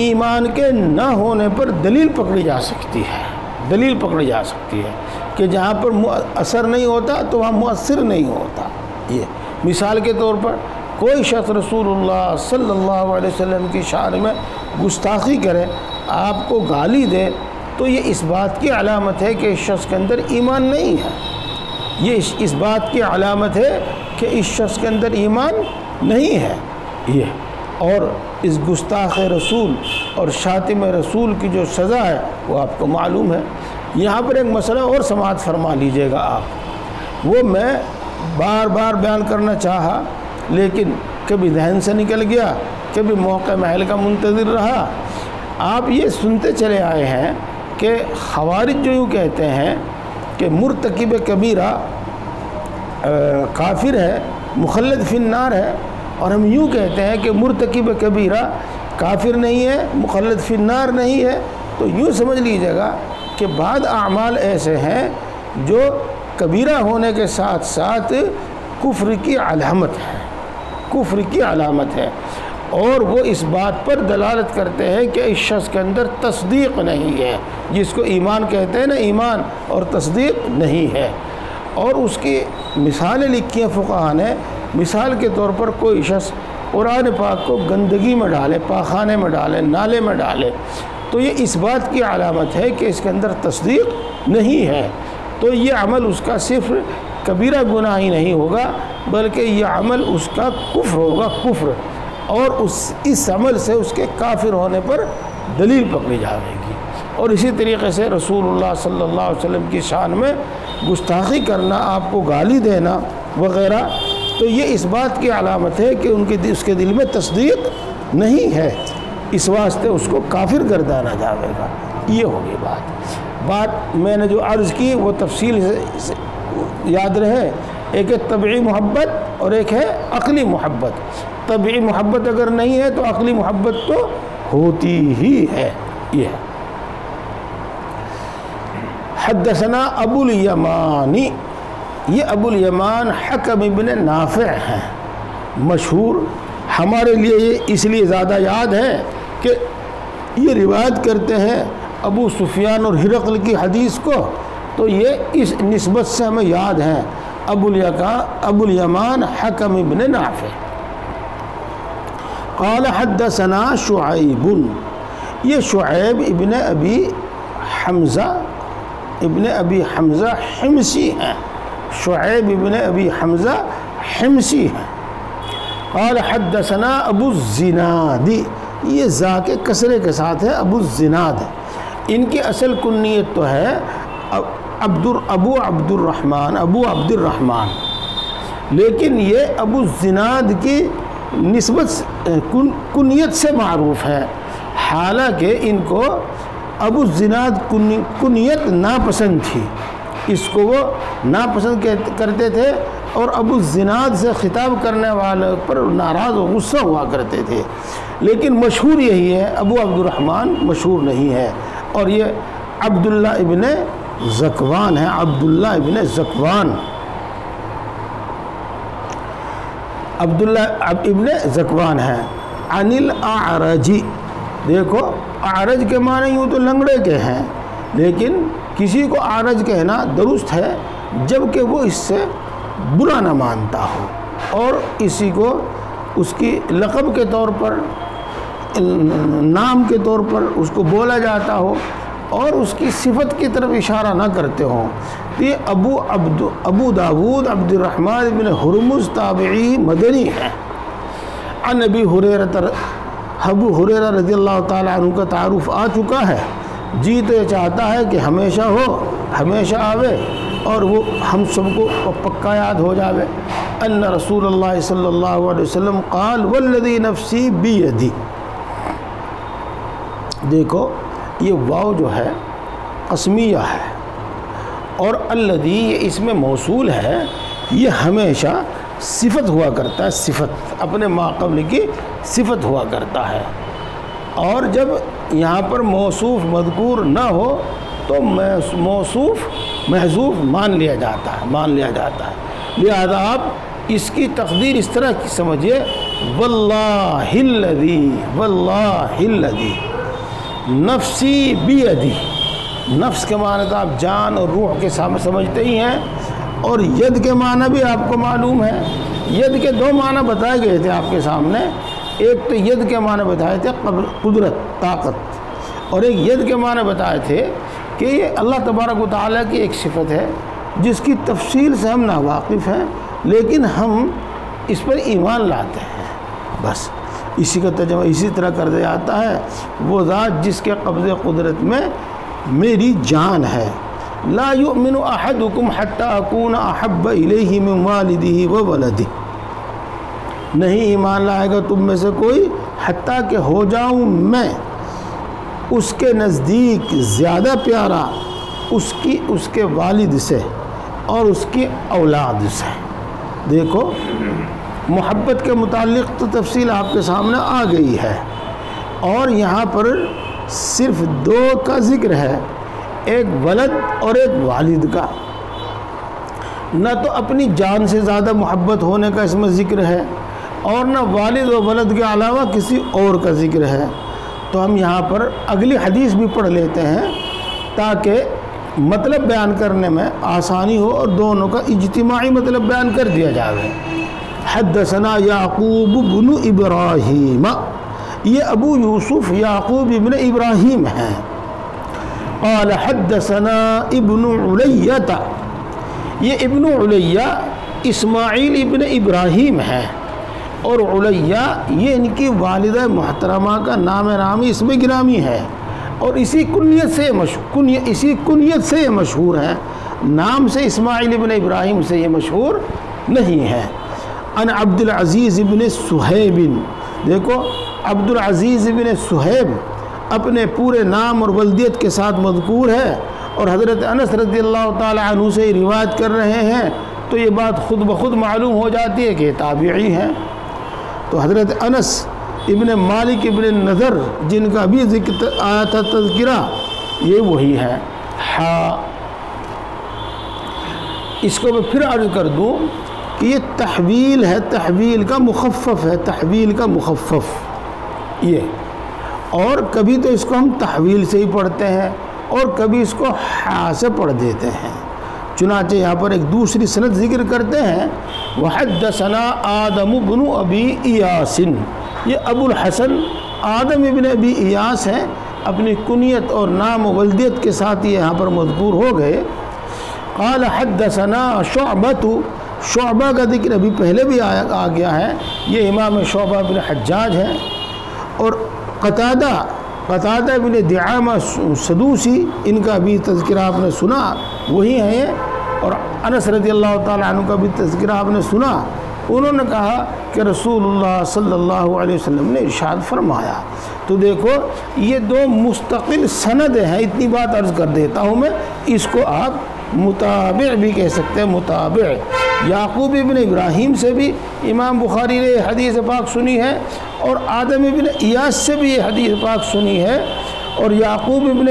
ایمان کے نہ ہونے پر دلیل پکڑی جا سکتی ہے، دلیل پکڑی جا سکتی ہے کہ جہاں پر اثر نہیں ہوتا تو وہاں مؤثر نہیں ہوتا. یہ مثال کے طور پر کوئی شخص رسول اللہ صلی اللہ علیہ وسلم کی شان میں گستاخی کرے، آپ کو گالی دے، تو یہ اس بات کی علامت ہے کہ اس شخص کے اندر ایمان نہیں ہے. یہ اس بات کی علامت ہے کہ اس شخص کے اندر ایمان نہیں ہے. یہ اور اس گستاخ رسول اور شاتم رسول کی جو سزا ہے وہ آپ کو معلوم ہے. یہاں پر ایک مسئلہ اور سماعت فرما لیجئے گا آپ، وہ میں بار بار بیان کرنا چاہا لیکن کبھی ذہن سے نکل گیا، کبھی موقع محل کا منتظر رہا۔ آپ یہ سنتے چلے آئے ہیں کہ خوارج جو یوں کہتے ہیں کہ مرتکب کبیرہ کافر ہے، مخلد فی النار ہے، اور ہم یوں کہتے ہیں کہ مرتکب کبیرہ کافر نہیں ہے، مخلد فی النار نہیں ہے۔ تو یوں سمجھ لیجیے گا کہ بعض اعمال ایسے ہیں جو کبیرہ ہونے کے ساتھ ساتھ کفر کی علامت ہے، کفر کی علامت ہے، اور وہ اس بات پر دلالت کرتے ہیں کہ اس شخص کے اندر تصدیق نہیں ہے، جس کو ایمان کہتے ہیں نا، ایمان اور تصدیق نہیں ہے۔ اور اس کی مثالیں لکھی ہیں فقہاء نے۔ مثال کے طور پر کوئی شخص قرآن پاک کو گندگی میں ڈالے، پاخانے میں ڈالے، نالے میں ڈالے، تو یہ اس بات کی علامت ہے کہ اس کے اندر تصدیق نہیں ہے۔ تو یہ عمل اس کا صرف کبیرہ گناہ ہی نہیں ہوگا بلکہ یہ عمل اس کا کفر ہوگا، کفر، اور اس عمل سے اس کے کافر ہونے پر دلیل پکڑی جائے گی۔ اور اسی طریقے سے رسول اللہ صلی اللہ علیہ وسلم کی شان میں گستاخی کرنا، آپ کو گالی دینا وغیرہ، تو یہ اس بات کی علامت ہے کہ اس کے دل میں تصدیق نہیں ہے، اس واسطے اس کو کافر گردانا جائے گا۔ یہ ہوگی بات میں نے جو عرض کی وہ تفصیل سے یاد رہے۔ ایک ہے طبعی محبت اور ایک ہے عقلی محبت۔ طبعی محبت اگر نہیں ہے تو عقلی محبت تو ہوتی ہی ہے۔ یہ ہے حدثنا ابو الیمانی، یہ ابو الیمان حکم ابن نافع ہیں، مشہور، ہمارے لیے یہ اس لیے زیادہ یاد ہے کہ یہ روایت کرتے ہیں ابو سفیان اور ہرقل کی حدیث کو، تو یہ اس نسبت سے ہمیں یاد ہیں۔ ابو الیمان حکم ابن نافع قال حدثنا شعیب، یہ شعیب ابن ابی حمزہ حمصی ہیں، شعیب ابن ابی حمزہ حمصی ہیں۔ قال حدثنا ابو الزناد، یہ زا کے کسرے کے ساتھ ہے، ابو الزناد، ان کی اصل کنیت تو ہے ابو عبد الرحمن، لیکن یہ ابو الزناد کی نسبت کنیت سے معروف ہے، حالانکہ ان کو ابو الزناد کنیت ناپسند تھی، اس کو وہ ناپسند کرتے تھے اور ابو الزناد سے خطاب کرنے والے پر ناراض و غصہ ہوا کرتے تھے، لیکن مشہور یہی ہے، ابو عبد الرحمن مشہور نہیں ہے، اور یہ عبداللہ ابن زکوان ہے، عبداللہ ابن زکوان، عبداللہ ابن زکوان ہے۔ عن الاعرجی، دیکھو اعرج کے معنی یوں تو لنگڑے کے ہیں، لیکن کسی کو اعرج کہنا درست ہے جب کہ وہ اس سے برا نہ مانتا ہو اور اسی کو اس کی لقب کے طور پر، نام کے طور پر اس کو بولا جاتا ہو اور اس کی صفت کی طرف اشارہ نہ کرتے ہوں۔ یہ ابو داود عبد الرحمن بن ہرمز تابعی مدنی ہے۔ عن ابی ابو ہریرہ رضی اللہ تعالیٰ عنہ کا تعارف آ چکا ہے، جی تو یہ چاہتا ہے کہ ہمیشہ ہو، ہمیشہ آوے اور وہ ہم سب کو پکا یاد ہو جاوے۔ ان رسول اللہ صلی اللہ علیہ وسلم قال والذی نفسی بیدی، دیکھو یہ واو جو ہے قسمیہ ہے اور الذی یہ اس میں موصول ہے، یہ ہمیشہ صفت ہوا کرتا ہے، صفت اپنے ما قبل کی صفت ہوا کرتا ہے، اور جب یہاں پر موصوف مذکور نہ ہو تو موصوف محذوف مان لیا جاتا ہے، لہذا آپ اس کی تقدیر اس طرح کی سمجھیے، واللہ الذی نفسی بیدی، نفس کے معنی تو آپ جان اور روح کے سامنے سمجھتے ہی ہیں، اور ید کے معنی بھی آپ کو معلوم ہے۔ ید کے دو معنی بتائے گئے تھے آپ کے سامنے، ایک تو ید کے معنی بتائے تھے قدرت، طاقت، اور ایک ید کے معنی بتائے تھے کہ یہ اللہ تبارک و تعالیٰ کی ایک صفت ہے جس کی تفصیل سے ہم ناواقف ہیں، لیکن ہم اس پر ایمان لاتے ہیں، بس اسی کا ترجمہ اسی طرح کر دیا جاتا ہے، وہ ذات جس کے قبضے قدرت میں میری جان ہے، لا یؤمن احدکم حتی اکون احب الیہ من والدہ و ولدہ، نہیں ایمان لائے گا تم میں سے کوئی حتیٰ کہ ہو جاؤں میں اس کے نزدیک زیادہ پیارا اس کے والد سے اور اس کی اولاد سے۔ دیکھو محبت کے متعلق تو تفصیل آپ کے سامنے آ گئی ہے، اور یہاں پر صرف دو کا ذکر ہے، ایک ولد اور ایک والد کا۔ نہ تو اپنی جان سے زیادہ محبت ہونے کا اس میں ذکر ہے، اور نہ والد و ولد کے علاوہ کسی اور کا ذکر ہے۔ تو ہم یہاں پر اگلی حدیث بھی پڑھ لیتے ہیں تاکہ مطلب بیان کرنے میں آسانی ہو اور دونوں کا اجتماعی مطلب بیان کر دیا جائے۔ حدثنا یعقوب بن ابراہیم، یہ ابو یوسف یعقوب ابن ابراہیم ہیں۔ قال حدثنا ابن علیہ، یہ ابن علیہ اسماعیل ابن ابراہیم ہے، اور علیہ یہ ان کی والدہ محترمہ کا نام اس میں گرامی ہے، اور اسی کنیت سے یہ مشہور ہے، نام سے اسماعیل ابن ابراہیم سے یہ مشہور نہیں ہے۔ ان عبد العزیز ابن صہیب، دیکھو عبد العزیز ابن صہیب اپنے پورے نام اور ولدیت کے ساتھ مذکور ہے، اور حضرت انس رضی اللہ تعالی عنہ سے روایت کر رہے ہیں، تو یہ بات خود بخود معلوم ہو جاتی ہے کہ تابعی ہیں۔ تو حضرت انس ابن مالک ابن نضر جن کا بھی ذکر آیا تھا تذکرہ، یہ وہی ہے۔ اس کو میں پھر عرض کر دوں کہ یہ تحویل ہے، تحویل کا مخفف ہے، تحویل کا مخفف یہ، اور کبھی تو اس کو ہم تحویل سے ہی پڑھتے ہیں اور کبھی اس کو ہا سے پڑھ دیتے ہیں۔ چنانچہ یہاں پر ایک دوسری سند ذکر کرتے ہیں، وحدثنا آدم بن ابی ایاس، یہ ابو الحسن آدم ابن ابی ایاس ہیں، اپنی کنیت اور نام و ولدیت کے ساتھ یہ یہاں پر مذکور ہو گئے۔ قال حدثنا شعبہ کا ذکر ابھی پہلے بھی آ گیا ہے، یہ امام شعبہ بن حجاج ہیں، اور قتادہ ابن دعامہ سدوسی، ان کا بھی تذکرہ آپ نے سنا، وہی ہیں یہ، اور انس رضی اللہ تعالیٰ عنہ کا بھی تذکرہ آپ نے سنا۔ انہوں نے کہا کہ رسول اللہ صلی اللہ علیہ وسلم نے ارشاد فرمایا۔ تو دیکھو یہ دو مستقل سند ہیں، اتنی بات عرض کر دیتا ہوں میں، اس کو آپ متابع بھی کہہ سکتے ہیں، متابع۔ یعقوب ابن ابراہیم سے بھی امام بخاری نے حدیث پاک سنی ہے، اور آدم ابن ایاس سے بھی یہ حدیث پاک سنی ہے، اور یعقوب ابن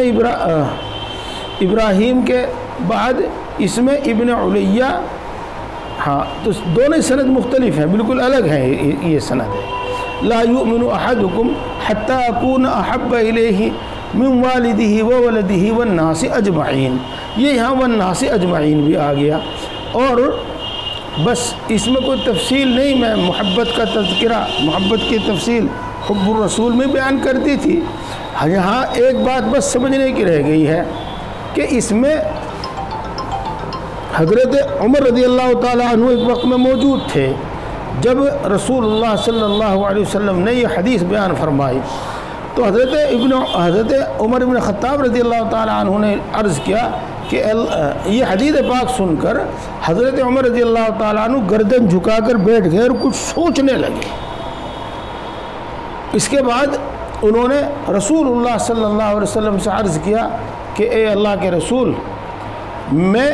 ابراہیم کے بعد اس میں ابن علیہ، ہاں تو دونوں سند مختلف ہیں، بالکل الگ ہیں، یہ سند ہے۔ لا یؤمن احدکم حتی اکون احب الیہ من والدہ و ولدہ والناس اجمعین، یہ یہاں والناس اجمعین بھی آ گیا۔ اور بس اس میں کوئی تفصیل نہیں، میں محبت کا تذکرہ، محبت کی تفصیل حب الرسول میں بیان کر دی تھی۔ یہاں ایک بات بس سمجھنے کی رہ گئی ہے کہ اس میں حضرت عمر رضی اللہ تعالیٰ عنہ ایک وقت میں موجود تھے جب رسول اللہ صلی اللہ علیہ وسلم نے یہ حدیث بیان فرمائی، تو حضرت عمر بن خطاب رضی اللہ تعالیٰ عنہ نے عرض کیا کہ یہ حدیث پاک سن کر حضرت عمر رضی اللہ تعالیٰ عنہ گردن جھکا کر بیٹھ گئے اور کچھ سوچنے لگے۔ اس کے بعد انہوں نے رسول اللہ صلی اللہ علیہ وسلم سے عرض کیا کہ اے اللہ کے رسول، میں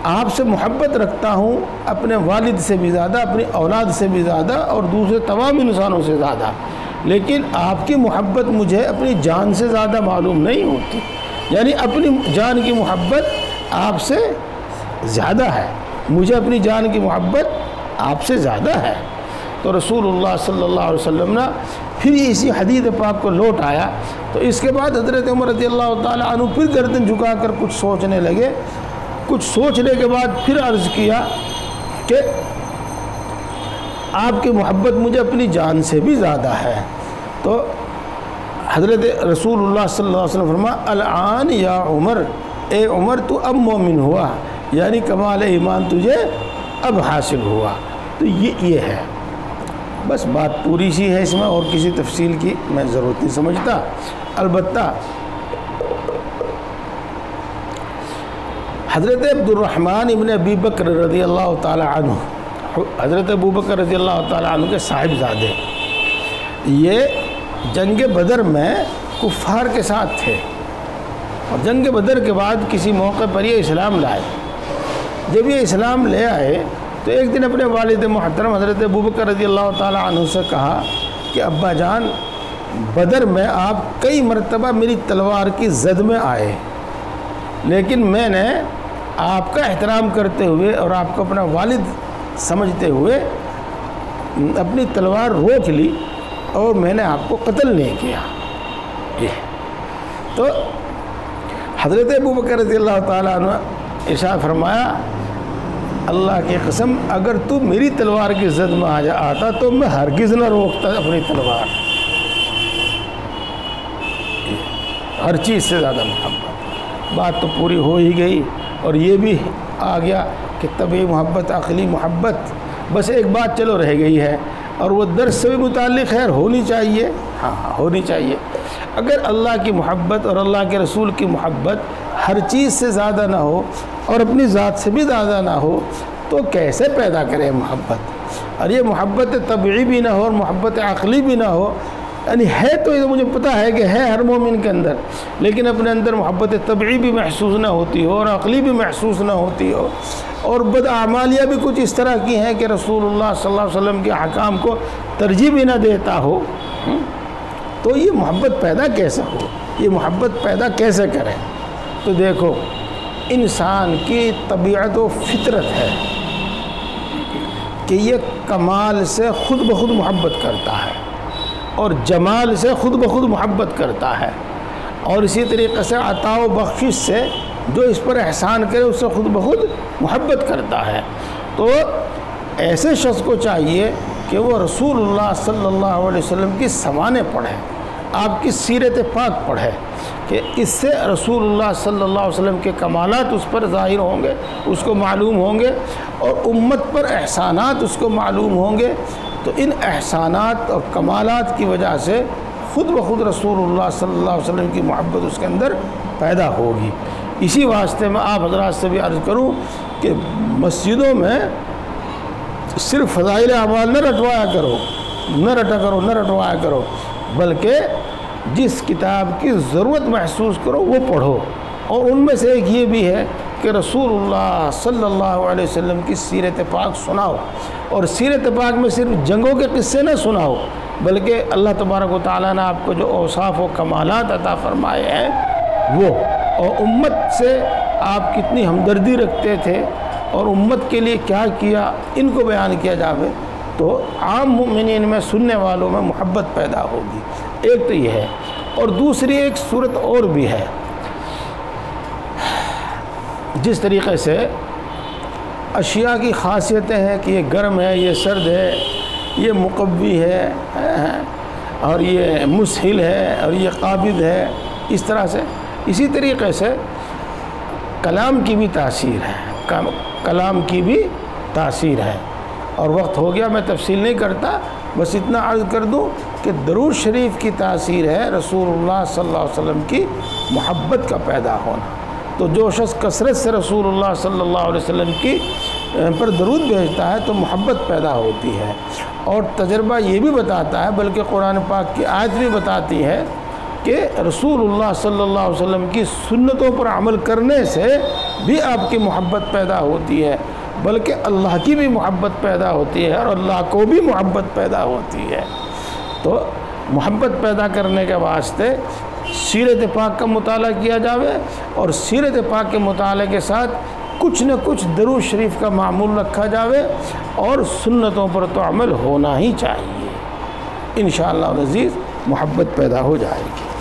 آپ سے محبت رکھتا ہوں اپنے والد سے بھی زیادہ، اپنی اولاد سے بھی زیادہ، اور دوسرے تمام انسانوں سے زیادہ، لیکن آپ کی محبت مجھے اپنی جان سے زیادہ معلوم نہیں ہوتی، یعنی اپنی جان کی محبت آپ سے زیادہ ہے، مجھے اپنی جان کی محبت آپ سے زیادہ ہے۔ تو رسول اللہ صلی اللہ علیہ وسلم نے پھر اسی حدیث پاک کو لوٹ آیا، تو اس کے بعد حضرت عمر رضی اللہ تعالیٰ عنہ پھر گردن جھکا کر کچھ سوچنے لگے، کچھ سوچنے کے بعد پھر عرض کیا کہ آپ کی محبت مجھے اپنی جان سے بھی زیادہ ہے۔ تو حضرت رسول اللہ صلی اللہ علیہ وسلم فرمایا الآن یا عمر، اے عمر تو اب مومن ہوا، یعنی کمال ایمان تجھے اب حاصل ہوا۔ تو یہ ہے، بس بات پوری سی ہے، اس میں اور کسی تفصیل کی میں ضرورت نہیں سمجھتا۔ البتہ حضرت عبد الرحمن ابن ابی بکر رضی اللہ تعالی عنہ، حضرت ابو بکر رضی اللہ تعالی عنہ کے صاحبزادے، یہ جنگ بدر میں کفار کے ساتھ تھے، اور جنگ بدر کے بعد کسی موقع پر یہ اسلام لائے۔ جب یہ اسلام لے آئے تو ایک دن اپنے والد محترم حضرت ابو بکر رضی اللہ تعالی عنہ سے کہا کہ ابا جان، بدر میں آپ کئی مرتبہ میری تلوار کی زد میں آئے، لیکن میں نے آپ کا احترام کرتے ہوئے اور آپ کو اپنا والد سمجھتے ہوئے اپنی تلوار روک لی اور میں نے آپ کو قتل نہیں کیا۔ تو حضرت ابو بکر رضی اللہ تعالیٰ عنہ ارشاد فرمایا، اللہ کی قسم اگر تو میری تلوار کی زد میں آتا تو میں ہرگز نہ روکتا اپنی تلوار، ہر چیز سے زیادہ محبت۔ بات تو پوری ہو ہی گئی، اور یہ بھی آ گیا کہ طبعی محبت، عقلی محبت، بس ایک بات چلو رہ گئی ہے، اور وہ درس سے بھی متعلق خیر ہونی چاہیے، ہاں ہونی چاہیے۔ اگر اللہ کی محبت اور اللہ کے رسول کی محبت ہر چیز سے زیادہ نہ ہو اور اپنی ذات سے بھی زیادہ نہ ہو تو کیسے پیدا کرے محبت؟ اور یہ محبت طبعی بھی نہ ہو اور محبت عقلی بھی نہ ہو، یعنی ہے تو یہ مجھے پتہ ہے کہ ہے ہر مومن کے اندر، لیکن اپنے اندر محبت طبعی بھی محسوس نہ ہوتی ہو اور عقلی بھی محسوس نہ ہوتی ہو، اور بداعمالیاں بھی کچھ اس طرح کی ہیں کہ رسول اللہ صلی اللہ علیہ وسلم کے احکام کو ترجیح بھی نہ دیتا ہو، تو یہ محبت پیدا کیسے ہو؟ یہ محبت پیدا کیسے کریں؟ تو دیکھو، انسان کی طبیعت و فطرت ہے کہ یہ کمال سے خود بخود محبت کرتا ہے اور جمال سے خود بخود محبت کرتا ہے، اور اسی طریقے سے عطا و بخشش سے جو اس پر احسان کرے اس سے خود بخود محبت کرتا ہے۔ تو ایسے شخص کو چاہیے کہ وہ رسول اللہ صلی اللہ علیہ وسلم کی سوانح پڑھے، آپ کی سیرت پاک پڑھے، کہ اس سے رسول اللہ صلی اللہ علیہ وسلم کے کمالات اس پر ظاہر ہوں گے، اس کو معلوم ہوں گے، اور امت پر احسانات اس کو معلوم ہوں گے۔ تو ان احسانات اور کمالات کی وجہ سے خود بخود رسول اللہ صلی اللہ علیہ وسلم کی محبت اس کے اندر پیدا ہوگی۔ اسی واسطے میں آپ حضرات سے بھی عرض کروں کہ مسجدوں میں صرف فضائل اعمال نہ رٹوایا کرو، بلکہ جس کتاب کی ضرورت محسوس کرو وہ پڑھو، اور ان میں سے ایک یہ بھی ہے کہ رسول اللہ صلی اللہ علیہ وسلم کی سیرت پاک سناؤ، اور سیرت پاک میں صرف جنگوں کے قصے نہ سناؤ، بلکہ اللہ تبارک و تعالیٰ نے آپ کو جو اوصاف و کمالات عطا فرمائے ہیں وہ، اور امت سے آپ کتنی ہمدردی رکھتے تھے اور امت کے لیے کیا کیا، ان کو بیان کیا جاوے تو عام مومنین میں، سننے والوں میں محبت پیدا ہوگی۔ ایک تو یہ ہے، اور دوسری ایک صورت اور بھی ہے، جس طریقے سے اشیاء کی خاصیتیں ہیں کہ یہ گرم ہے، یہ سرد ہے، یہ مقوی ہے، اور یہ مسہل ہے، اور یہ قابض ہے، اس طرح سے اسی طریقے سے کلام کی بھی تاثیر ہے، کلام کی بھی تاثیر ہے۔ اور وقت ہو گیا، میں تفصیل نہیں کرتا، بس اتنا عرض کر دوں کہ درود شریف کی تاثیر ہے رسول اللہ صلی اللہ علیہ وسلم کی محبت کا پیدا ہونا۔ تو جو شخص کثرت سے رسول اللہ صلی اللہ علیہ وسلم کی پر درود بھیجتا ہے تو محبت پیدا ہوتی ہے، اور تجربہ یہ بھی بتاتا ہے، بلکہ قرآن پاک کی آیت بھی بتاتی ہے کہ رسول اللہ صلی اللہ علیہ وسلم کی سنتوں پر عمل کرنے سے بھی آپ کی محبت پیدا ہوتی ہے، بلکہ اللہ کی بھی محبت پیدا ہوتی ہے، اور اللہ کو بھی محبت پیدا ہوتی ہے۔ تو محبت پیدا کرنے کے واسطے سیرت پاک کا مطالعہ کیا جاوے، اور سیرت پاک کے مطالعے کے ساتھ کچھ نہ کچھ درود شریف کا معمول رکھا جاوے، اور سنتوں پر تو عمل ہونا ہی چاہیے۔ انشاءاللہ العزیز محبت پیدا ہو جائے گی۔